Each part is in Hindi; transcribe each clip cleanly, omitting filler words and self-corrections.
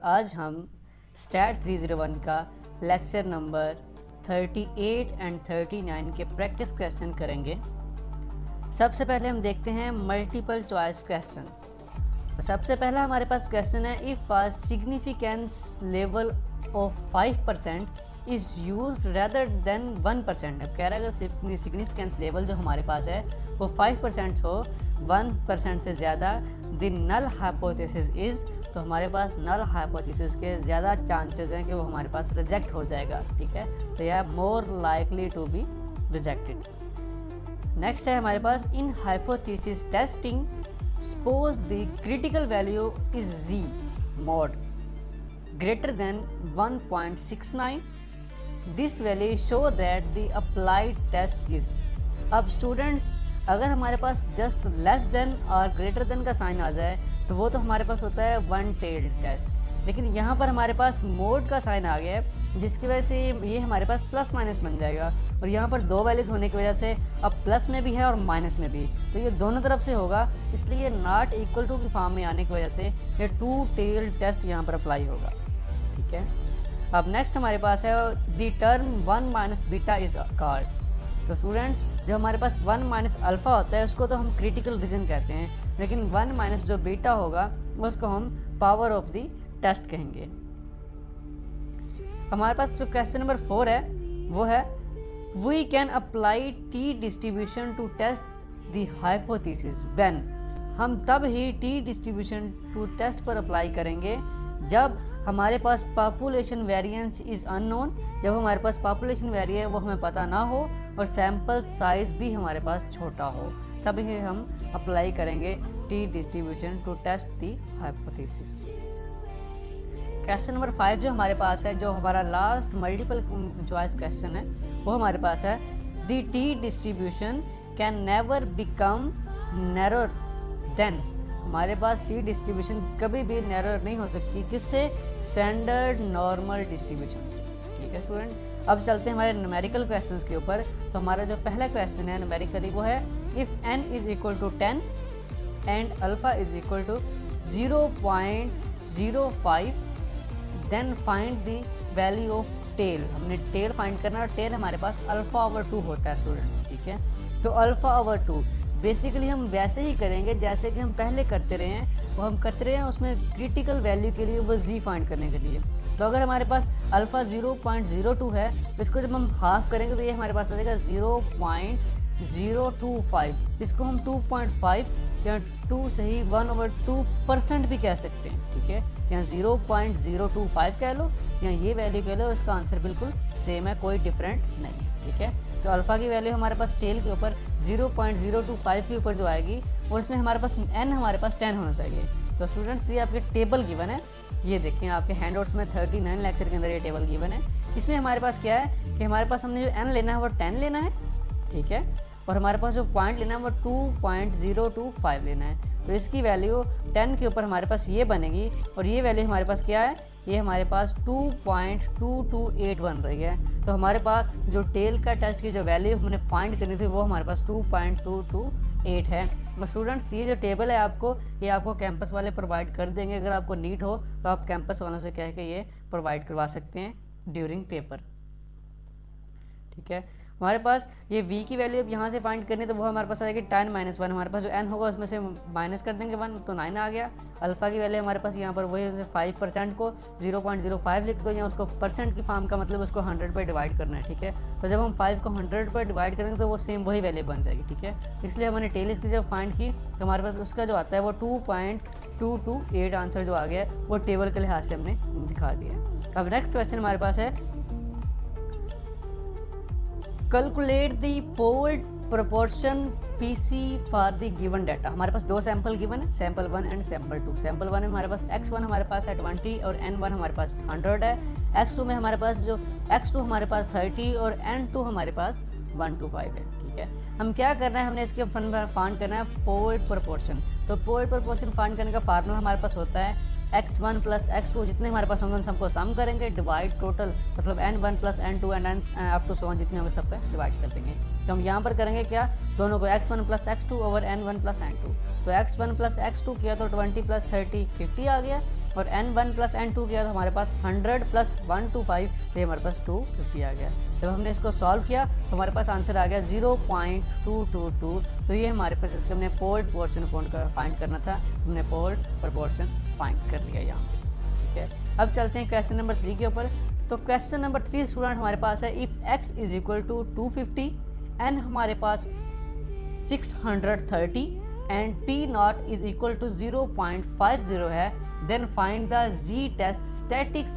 आज हम स्टैट 301 का लेक्चर नंबर 38 एंड 39 के प्रैक्टिस क्वेश्चन करेंगे। सबसे पहले हम देखते हैं मल्टीपल चॉइस क्वेश्चन। सबसे पहला हमारे पास क्वेश्चन है, if a significance level of 5% is used rather than 1%। अब कह रहा है अगर सिग्निफिकेंस लेवल जो हमारे पास है वो 5% हो, 1% से ज़्यादा, द नल हाइपोथेसिस इज़, तो हमारे पास नल हाइपोथेसिस के ज़्यादा चांसेस हैं कि वो हमारे पास रिजेक्ट हो जाएगा। ठीक है, तो यह more likely to be rejected. Next है हमारे पास, in hypothesis testing suppose the critical value is z mod greater than 1.69, this value show that the applied test is. अब स्टूडेंट्स अगर हमारे पास जस्ट लेस देन और ग्रेटर देन का साइन आ जाए तो वो तो हमारे पास होता है वन टेल्ड टेस्ट, लेकिन यहाँ पर हमारे पास मोड का साइन आ गया है जिसकी वजह से ये हमारे पास प्लस माइनस बन जाएगा, और यहाँ पर दो वैल्यूज होने की वजह से अब प्लस में भी है और माइनस में भी, तो ये दोनों तरफ से होगा, इसलिए नॉट इक्वल टू की फॉर्म में आने की वजह से ये टू टेल्ड टेस्ट यहाँ पर अप्लाई होगा। ठीक है, अब नेक्स्ट हमारे पास है the term 1 minus beta is called. तो स्टूडेंट्स जो हमारे पास 1 माइनस अल्फ़ा होता है उसको तो हम क्रिटिकल रीजन कहते हैं, लेकिन 1 माइनस जो बीटा होगा उसको हम पावर ऑफ द टेस्ट कहेंगे। हमारे पास जो क्वेश्चन नंबर 4 है वो है, we can apply T distribution to test the hypothesis when. हम तब ही टी डिस्ट्रीब्यूशन टू टेस्ट पर अप्लाई करेंगे जब हमारे पास पॉपुलेशन वेरिएंस इज़ अननोन, जब हमारे पास पॉपुलेशन वेरिएंस है वो हमें पता ना हो और सैम्पल साइज़ भी हमारे पास छोटा हो, तभी हम अप्लाई करेंगे T distribution to test the hypothesis. Question number 5 जो हमारे पास है, जो हमारा लास्ट मल्टीपल चॉइस क्वेश्चन है, वो हमारे पास है, the T distribution can never become narrower than. हमारे पास टी डिस्ट्रीब्यूशन कभी भी नैरोर नहीं हो सकती, किससे? स्टैंडर्ड नॉर्मल डिस्ट्रीब्यूशन से। ठीक है स्टूडेंट, अब चलते हैं हमारे न्यूमेरिकल क्वेश्चंस के ऊपर। तो हमारा जो पहला क्वेश्चन है न्यूमेरिकली वो है, if n is equal to 10 and alpha is equal to 0.05 then find the value of tail. हमने टेल फाइंड करना है और टेल हमारे पास अल्फ़ा ओवर 2 होता है स्टूडेंट्स। ठीक है, तो अल्फ़ा ओवर 2 बेसिकली हम वैसे ही करेंगे जैसे कि हम पहले करते रहे हैं, वो हम करते रहे हैं उसमें क्रिटिकल वैल्यू के लिए वो जी फाइंड करने के लिए। तो अगर हमारे पास अल्फ़ा 0.02 है तो इसको जब हम हाफ करेंगे तो ये हमारे पास आ जाएगा 0.025, इसको हम 2.5 या 2 सही 1/2% भी कह सकते हैं। ठीक है, यहाँ 0.025 कह लो या ये वैल्यू कह लो, इसका आंसर बिल्कुल सेम है, कोई डिफरेंट नहीं है। ठीक है, तो अल्फ़ा की वैल्यू हमारे पास टेल के ऊपर 0.025 के ऊपर जो आएगी और इसमें हमारे पास n हमारे पास 10 होना चाहिए। तो स्टूडेंट्स ये आपके टेबल गिवन है, ये देखें आपके हैंडआउट्स में 39 लेक्चर के अंदर ये टेबल गिवन है। इसमें हमारे पास क्या है कि हमारे पास हमने जो n लेना है वो 10 लेना है। ठीक है, और हमारे पास जो पॉइंट लेना है वो 2.025 लेना है। तो इसकी वैल्यू 10 के ऊपर हमारे पास ये बनेगी और ये वैल्यू हमारे पास क्या है, ये हमारे पास 2.2281 बन रही है। तो हमारे पास जो टेल का टेस्ट की जो वैल्यू हमने फाइंड करनी थी वो हमारे पास 2.228 है। और स्टूडेंट्स ये जो टेबल है ये आपको कैंपस वाले प्रोवाइड कर देंगे, अगर आपको नीड हो तो आप कैंपस वालों से कह के ये प्रोवाइड करवा सकते हैं ड्यूरिंग पेपर। ठीक है, हमारे पास ये v की वैल्यू अब यहाँ से फाइंड करनी है तो वो हमारे पास आ जाएगी 10 - 1। हमारे पास जो n होगा उसमें से माइनस कर देंगे 1 तो 9 आ गया। अल्फ़ा की वैल्यू हमारे पास यहाँ पर वही 5% को 0.05 लिख दो, या उसको परसेंट की फॉर्म का मतलब उसको 100 पर डिवाइड करना है। ठीक है, तो जब हम 5 को 100 पर डिवाइड करेंगे तो वो सेम वही वैल्यू बन जाएगी। ठीक है, इसलिए हमने टेल इसकी जब फाइंड की तो हमारे पास उसका जो आता है वो 2.228 आंसर जो आ गया वो टेबल के लिहाज से हमने दिखा दिया। अब नेक्स्ट क्वेश्चन हमारे पास है, calculate the polled proportion PC for the given data. हमारे पास 2 सैंपल गिवन है, सैंपल 1 एंड सैंपल 2। सैंपल 1 में हमारे पास x1 हमारे पास है 20 और n1 हमारे पास 100 है। x2 में हमारे पास जो x2 हमारे पास 30 और n2 हमारे पास 125 है। ठीक है, हम क्या करना है, हमने इसके फाइंड करना है पोल्ड प्रोपोर्शन। तो पोल्ड प्रोपोर्शन फाइंड करने का फार्मूला हमारे पास होता है x1 प्लस x2, जितने हमारे पास होंगे उन सबको सम करेंगे, डिवाइड टोटल मतलब n1 plus n2 and up to 100 जितने होंगे सब पे डिवाइड कर देंगे। तो हम यहाँ पर करेंगे क्या, दोनों को x1 plus x2 over n1 plus n2। तो x1 प्लस x2 किया तो 20 प्लस 30 50 आ गया, और n1 प्लस n2 किया तो हमारे पास 100 प्लस 125, तो ये हमारे पास 250 आ गया। जब हमने इसको सॉल्व किया तो हमारे पास आंसर आ गया 0.222। तो ये हमारे पास इसके हमने पोल्ड पोर्शन फाइंड करना था, हमने पोल्ड प्रपोर्शन फाइंड कर लिया यहाँ, ठीक है। अब चलते हैं क्वेश्चन नंबर 3 के ऊपर। तो क्वेश्चन नंबर 3 स्टूडेंट हमारे पास है, if x is equal to 250 n हमारे पास 630 and p not is equal to 0.50 है, then find the z test statics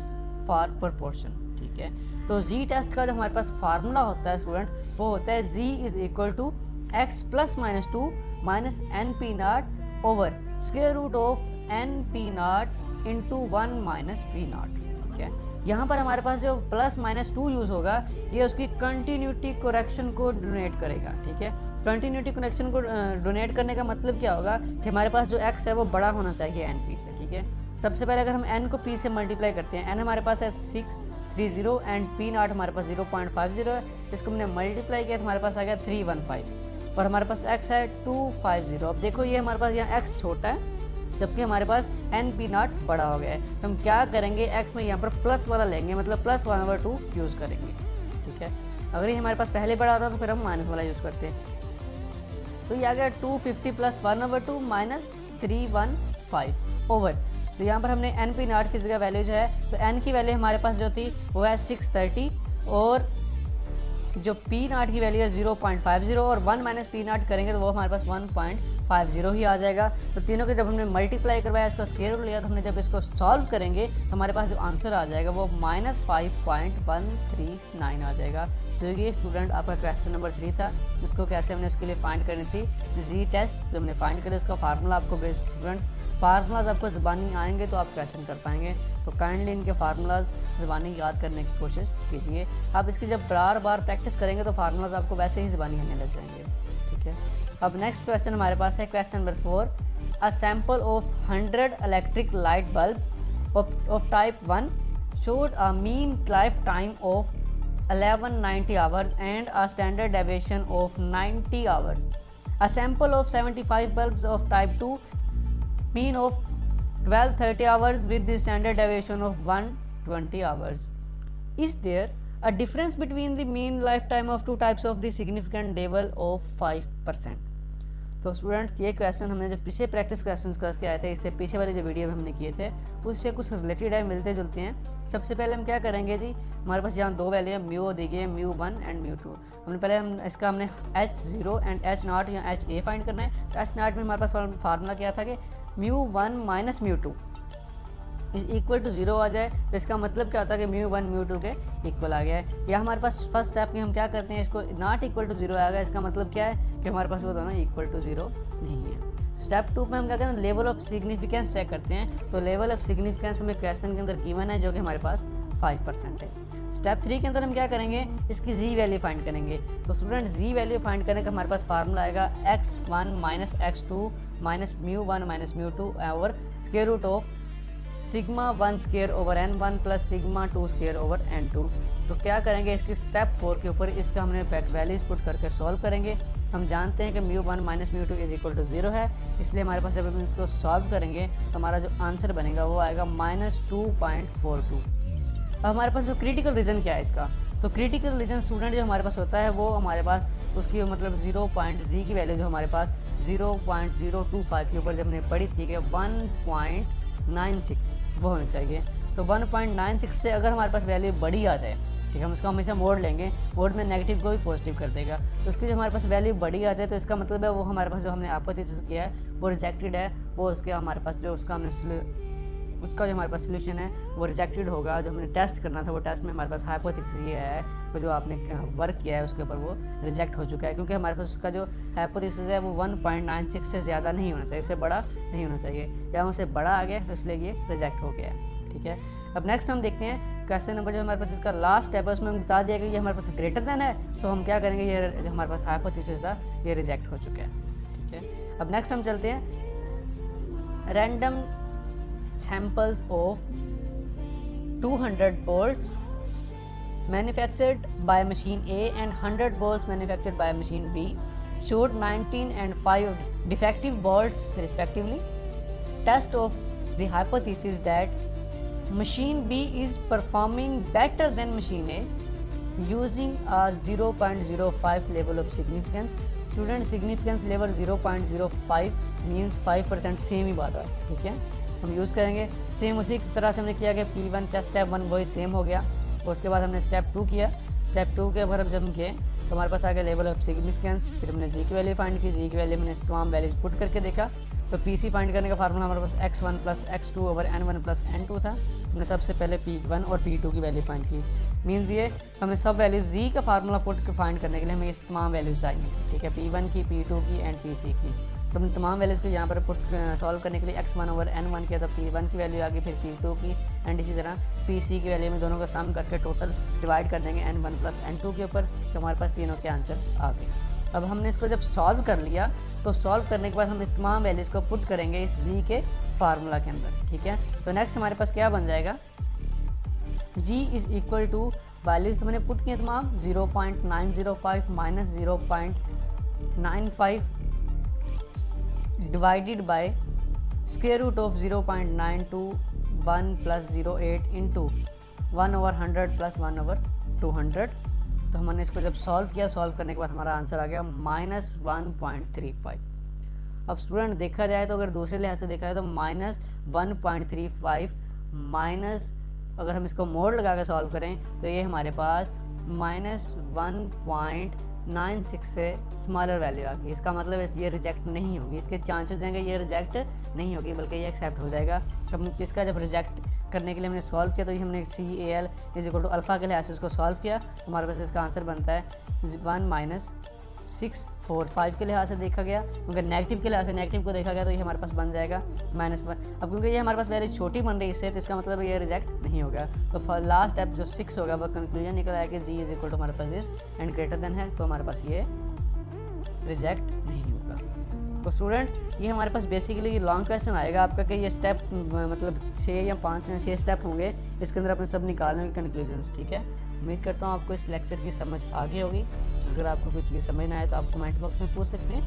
for proportion, ठीक है। तो z टेस्ट का जो हमारे पास फार्मूला होता है स्टूडेंट, वो होता है z is equal to x plus minus 2 minus N P nought over square root of N P nought into 1 minus P nought, ठीक है। यहाँ पर हमारे पास जो प्लस माइनस 2 यूज़ होगा, ये उसकी कंटिन्यूटी करेक्शन को डोनेट करेगा, ठीक है। कंटिन्यूटी करेक्शन को डोनेट करने का मतलब क्या होगा कि हमारे पास जो x है वो बड़ा होना चाहिए n p से, ठीक है। सबसे पहले अगर हम n को p से मल्टीप्लाई करते हैं, n हमारे पास है 630 एंड p नॉट हमारे पास 0.50 है, इसको हमने मल्टीप्लाई किया तो हमारे पास आ गया 315 और हमारे पास x है 250। अब देखो ये हमारे पास यहाँ x छोटा है जबकि हमारे पास एन पी नॉट बड़ा हो गया है, तो हम क्या करेंगे x में यहाँ पर प्लस वाला लेंगे, मतलब प्लस 1/2 यूज़ करेंगे, ठीक है। अगर ये हमारे पास पहले बड़ा होता तो फिर हम माइनस वाला यूज़ करते हैं। तो ये आ गया 250 प्लस 1/2 माइनस 315 ओवर, तो यहाँ पर हमने एन पी नॉट की जगह वैल्यू जो है, तो एन की वैल्यू हमारे पास जो थी वो है 630 और जो पी नॉट की वैल्यू है 0.50 और 1 माइनस पी नॉट करेंगे तो वो हमारे पास 1.50 ही आ जाएगा। तो तीनों के जब हमने मल्टीप्लाई करवाया, इसका स्क्वायर रूट लिया, तो हमने जब इसको सॉल्व करेंगे तो हमारे पास जो आंसर आ जाएगा वो -5.139 आ जाएगा। तो ये स्टूडेंट आपका क्वेश्चन नंबर 3 था, उसको कैसे हमने इसके लिए फाइंड करनी थी, जी टेस्ट तो हमने फाइंड करें, उसका फार्मूला आपको बेस्ट स्टूडेंट्स फार्मूलाज आपको ज़बानी आएंगे तो आप क्वेश्चन कर पाएंगे, तो काइंडली इनके फार्मूलाज ज़बानी याद करने की कोशिश कीजिए। आप इसकी जब बार बार प्रैक्टिस करेंगे तो फार्मूलाज आपको वैसे ही ज़बानी आने लग जाएंगे, ठीक है। अब नेक्स्ट क्वेश्चन हमारे पास है question number 4, a sample of 100 electric light bulb of type 1 showed a mean lifetime of 1190 hours and a standard deviation of 90 hours. A sample of 75 bulbs of type 2 mean of 1230 hours with the standard deviation of 120 hours. Is there a difference between the mean lifetime of two types of the significant level of 5%? तो स्टूडेंट्स ये क्वेश्चन हमने जब पीछे प्रैक्टिस क्वेश्चंस करके आए थे, इससे पीछे वाले जो वीडियो में हमने किए थे उससे कुछ रिलेटेड है, मिलते जुलते हैं। सबसे पहले हम क्या करेंगे जी, हमारे पास यहाँ दो वैल्यू है, म्यू दी गई है μ1 एंड μ2। हमने पहले हमने h0 एंड h0 या ha फाइंड करना है। तो h0 में हमारे पास फार्मूला क्या था कि μ1 माइनस μ2 इज इक्वल टू 0 आ जाए, तो इसका मतलब क्या होता है कि μ1 μ2 के इक्वल आ गया है। या हमारे पास फर्स्ट स्टेप में हम क्या करते हैं, इसको नॉट इक्वल टू 0 आ गया, इसका मतलब क्या है कि हमारे पास वो दोनों इक्वल टू 0 नहीं है। स्टेप 2 में हम क्या करते हैं, लेवल ऑफ सिग्निफिकेंस चेक करते हैं। तो लेवल ऑफ सिग्निफिकेंस हमें क्वेश्चन के अंदर गिवन है जो कि हमारे पास 5% है। स्टेप 3 के अंदर हम क्या करेंगे, इसकी जी वैल्यू फाइंड करेंगे। तो स्टूडेंट जी वैल्यू फाइंड करने का हमारे पास फार्मूला आएगा x1 minus x2 minus μ1 minus μ2 और square root of sigma 1 square over n1 plus sigma 2 square over n2। तो क्या करेंगे, इसकी स्टेप 4 के ऊपर इसका हमने वैल्यूज पुट करके सॉल्व करेंगे। हम जानते हैं कि μ1 माइनस μ2 इज इक्वल टू 0 है, इसलिए हमारे पास जब हम इसको सॉल्व करेंगे तो हमारा जो आंसर बनेगा वो आएगा -2.42। अब हमारे पास जो क्रिटिकल रीजन क्या है इसका, तो क्रिटिकल रीजन स्टूडेंट जो हमारे पास होता है वो हमारे पास उसकी मतलब 0.z की वैल्यू जो हमारे पास 0.025 के ऊपर जब हमने पढ़ी थी कि 1.96 वो होना चाहिए। तो 1.96 से अगर हमारे पास वैल्यू बड़ी आ जाए, ठीक है, हम उसका हमेशा मोड लेंगे, मोड में नेगेटिव को भी पॉजिटिव कर देगा, तो उसकी जो हमारे पास वैल्यू बड़ी आ जाए तो इसका मतलब है वो हमारे पास जो हमने आपत्ति किया है वो रिजेक्टेड है, वो उसके हमारे पास जो उसका जो हमारे पास सोल्यूशन है वो रिजेक्टेड होगा। जो हमने टेस्ट करना था वो टेस्ट में हमारे पास हाइपोथेसिस ये है, वो जो आपने वर्क किया है उसके ऊपर वो रिजेक्ट हो चुका है, क्योंकि हमारे पास उसका जो हाइपोथेसिस है वो 1.96 से ज़्यादा नहीं होना चाहिए, उससे बड़ा नहीं होना चाहिए, या उससे बड़ा आ गया तो इसलिए ये रिजेक्ट हो गया है, ठीक है। अब नेक्स्ट हम देखते हैं क्वेश्चन नंबर जो हमारे पास इसका लास्ट स्टेप है, उसमें हम बता दिया कि ये हमारे पास ग्रेटर देन है, सो हम क्या करेंगे, ये जो हमारे पास हाइपोथेसिस था ये रिजेक्ट हो चुका है, ठीक है। अब नेक्स्ट हम चलते हैं random samples of 200 bolts manufactured by machine A and 100 bolts manufactured by machine B showed 19 and 5 defective bolts respectively. Test of the hypothesis that machine B is performing better than machine A using a 0.05 level of significance. Student significance level 0.05 means 5% same ही बात है, ठीक है। हम यूज़ करेंगे सेम उसी तरह से हमने किया कि P1 का स्टेप 1 वही सेम हो गया। उसके बाद हमने स्टेप 2 किया। स्टेप 2 के ऊपर जब हम किए तो हमारे पास आ गया लेवल ऑफ सिग्निफिकेंस। फिर हमने जी की वैल्यू फाइंड की। जी की वैल्यू मैंने तमाम वैल्यूज पुट करके देखा तो PC फाइंड करने का फार्मूला हमारे पास x1 plus x2 over n1 plus n2 था। हमने सबसे पहले P1 और P2 की वैल्यू फाइंड की। मीन्स ये हमने सब वैल्यूज जी का फार्मूला पुट फाइंड करने के लिए हमें इस तमाम वैल्यूज चाहिए, ठीक है, P1 की, P2 की एंड PC की। तो हमने तमाम वैल्यूज़ को यहाँ पर पुट सॉल्व करने के लिए x1 ओवर n1 किया तो P1 की वैल्यू आ गई, फिर P2 की एंड इसी तरह PC की वैल्यू में दोनों का सम करके टोटल डिवाइड कर देंगे n1 प्लस n2 के ऊपर, तो हमारे पास तीनों के आंसर आ गए। अब हमने इसको जब सॉल्व कर लिया तो सॉल्व करने के बाद हम इस तमाम वैल्यूज़ को पुट करेंगे इस जी के फार्मूला के अंदर, ठीक है। तो नेक्स्ट हमारे पास क्या बन जाएगा, z is equal to values तो मैंने पुट किए तमाम 0.905 minus 0.95 divided by square root of 0.921 plus 08 into 1 over 100 plus 1 over 200। तो हमने इसको जब सॉल्व किया, सॉल्व करने के बाद हमारा आंसर आ गया -1.35। अब स्टूडेंट देखा जाए तो अगर दूसरे लिहाज से देखा जाए तो -1.35 माइनस अगर हम इसको मोड लगा कर सॉल्व करें तो ये हमारे पास -1.96 से स्मॉलर वैल्यू आ गई। इसका मतलब ये रिजेक्ट नहीं होगी, इसके चांसेस देंगे ये रिजेक्ट नहीं होगी बल्कि ये एक्सेप्ट हो जाएगा। तो हम इसका जब रिजेक्ट करने के लिए हमने सॉल्व किया तो ये हमने CAL is equal to alpha के लिहाज से इसको सॉल्व किया तो हमारे पास इसका आंसर बनता है 1 -645 के लिहाज से देखा गया। अगर नेगेटिव के लिहाज से नेगेटिव को देखा गया तो ये हमारे पास बन जाएगा -1। अब क्योंकि ये हमारे पास वैल्यू छोटी बन रही है इससे तो इसका मतलब ये रिजेक्ट नहीं होगा। तो लास्ट स्टेप जो 6 होगा वह कंक्लूजन निकल आया कि जी इज इक्वल टू हमारे पास दिस एंड ग्रेटर देन है, तो हमारे पास ये रिजेक्ट नहीं होगा। तो स्टूडेंट ये हमारे पास बेसिकली लॉन्ग क्वेश्चन आएगा आपका कि ये स्टेप मतलब 6 या 5 या 6 स्टेप होंगे, इसके अंदर अपने सब निकालने के कंक्लूजन्स, ठीक है। उम्मीद करता हूँ आपको इस लेक्चर की समझ आ गई होगी। अगर आपको कोई चीज़ समझ ना आए तो आप कमेंट बॉक्स में पूछ सकते हैं।